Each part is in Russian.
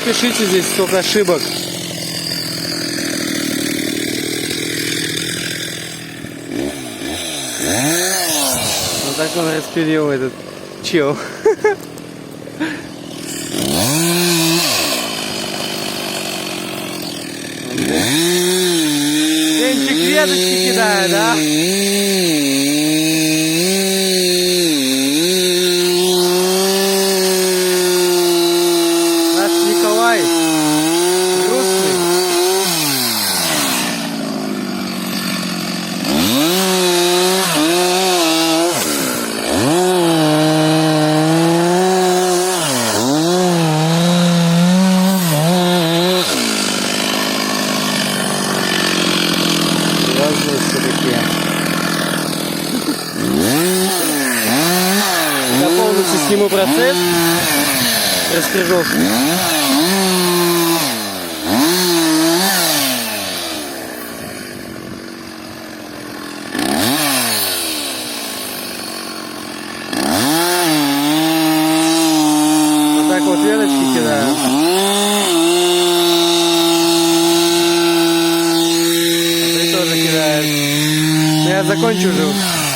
спешите, здесь столько ошибок. Вот так он распилил этот чел. Денчик веточки кидает, да? Наш Николай грустный. Я полностью сниму процесс распряжовки. Вот так вот веточки кидаю. Ты тоже кидаешь. Я закончу уже.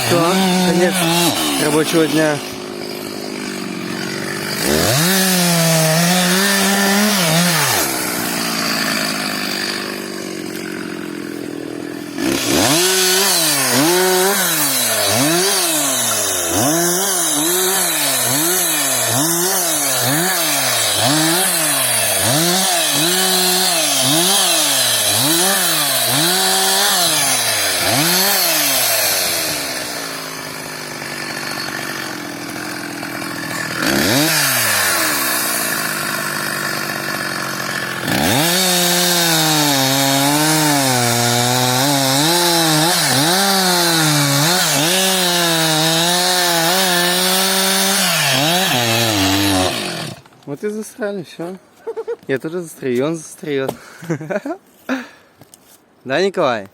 Все, конец рабочего дня. Вот и засрали, все. Я тоже застрою, и он застреет. Да, Николай?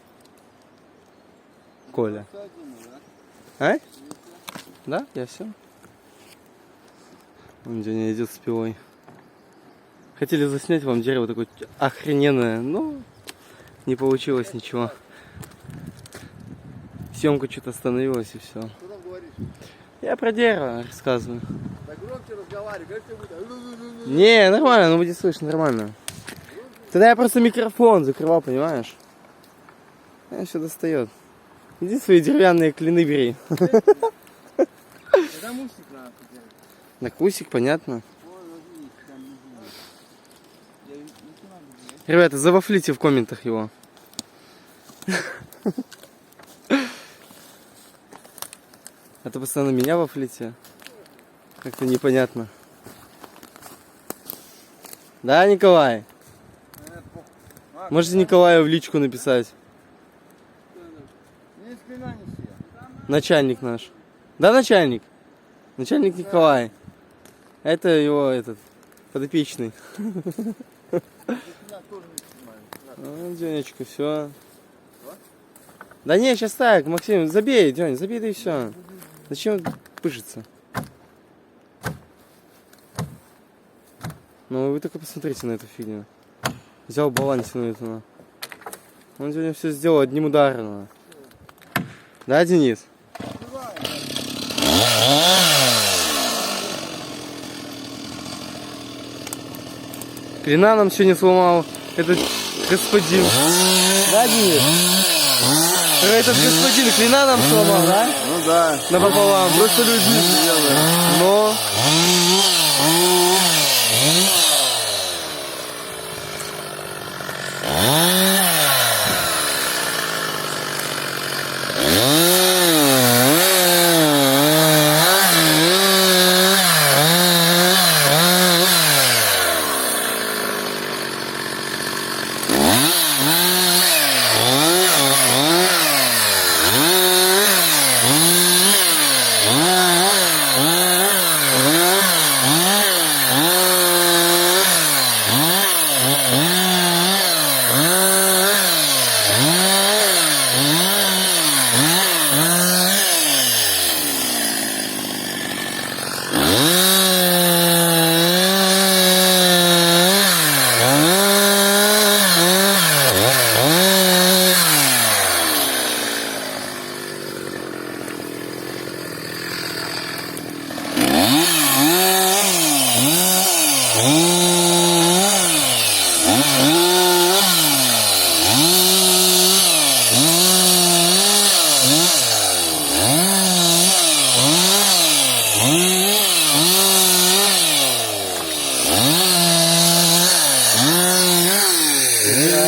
Коля. А? Да, я все. Он Деня идет с пилой. Хотели заснять вам дерево такое охрененное, но не получилось ничего. Съемка что-то остановилась и все. Что там говоришь? Я про дерево рассказываю. Да громче разговаривай, как тебе будет? Не, нормально, ну будет слышно, нормально. Тогда я просто микрофон закрывал, понимаешь? Я все достает. Иди свои деревянные клины бери. Это мусик надо делать. На кусик, понятно. Ребята, завафлите в комментах его. А то постоянно меня вафлите. Как-то непонятно. Да, Николай? Можете Николаю в личку написать. Начальник наш. Да, начальник. Начальник Николай. Это его этот подопечный. Денечка, все. Да не, сейчас так, Максим, забей, День, забей, да и все. Зачем пышется? Ну вы только посмотрите на эту фигню. Взял балансину эту. Он сегодня все сделал одним ударом. Да, Денис? Клина нам сегодня сломал этот господин. Да, Денис? Этот господин клина нам сломал, да? Ну да. Напополам. Просто люди делают. Но...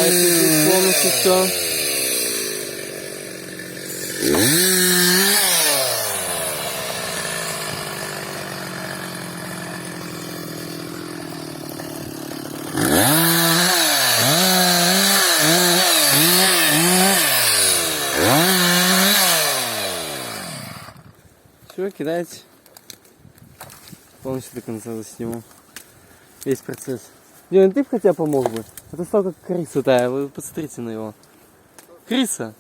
кидается здесь полностью все. Все, кидайте. Полностью до конца засниму. Весь процесс. Димон, ты б хотя помог бы? А то стал как крыса, да, вы посмотрите на его. Крыса!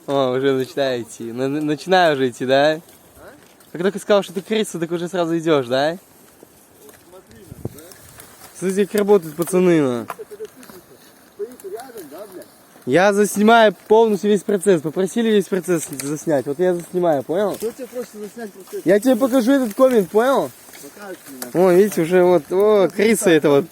О, уже начинаю идти. Начинаю уже идти, да? Как только сказал, что ты крыса, так уже сразу идешь, да? Смотри, да? Смотрите, как работают пацаны, на. Стоит рядом, да, блядь? Я заснимаю полностью весь процесс. Попросили весь процесс заснять. Вот я заснимаю, понял? Что тебе просто заснять процесс? Я тебе покажу этот коммент, понял? Покажешь мне. О, видите, уже вот, о, крыса это вот.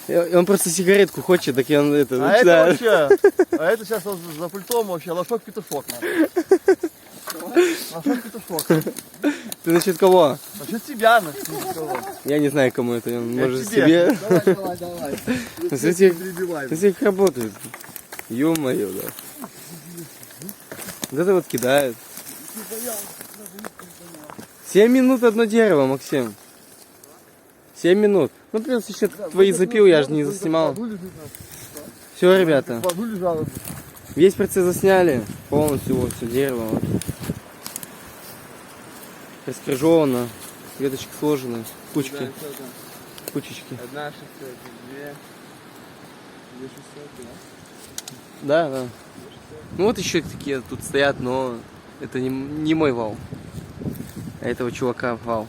И он просто сигаретку хочет, так и он это А начинает. это вообще, а это сейчас за пультом вообще лошок-петушок. Лошок-петушок. Ты насчет кого? Насчет тебя, насчет кого? Я не знаю, кому это. Он Я может тебе. себе. Давай. Смотрите, Перебивай. смотрите, как работает. Ё-моё, да. Вот это вот кидает. 7 минут одно дерево, Максим. 7 минут. Ну, плюс еще твои запил, я же не заснимал. Все, ребята. В аду лежало. Весь процесс засняли. Полностью вот все дерево. Вот. Раскрыжовано. Веточки сложены. Кучки. Кучечки. Одна 600, две 600, Да, да? да. Ну вот еще такие тут стоят, но это не мой вал. А этого чувака вал.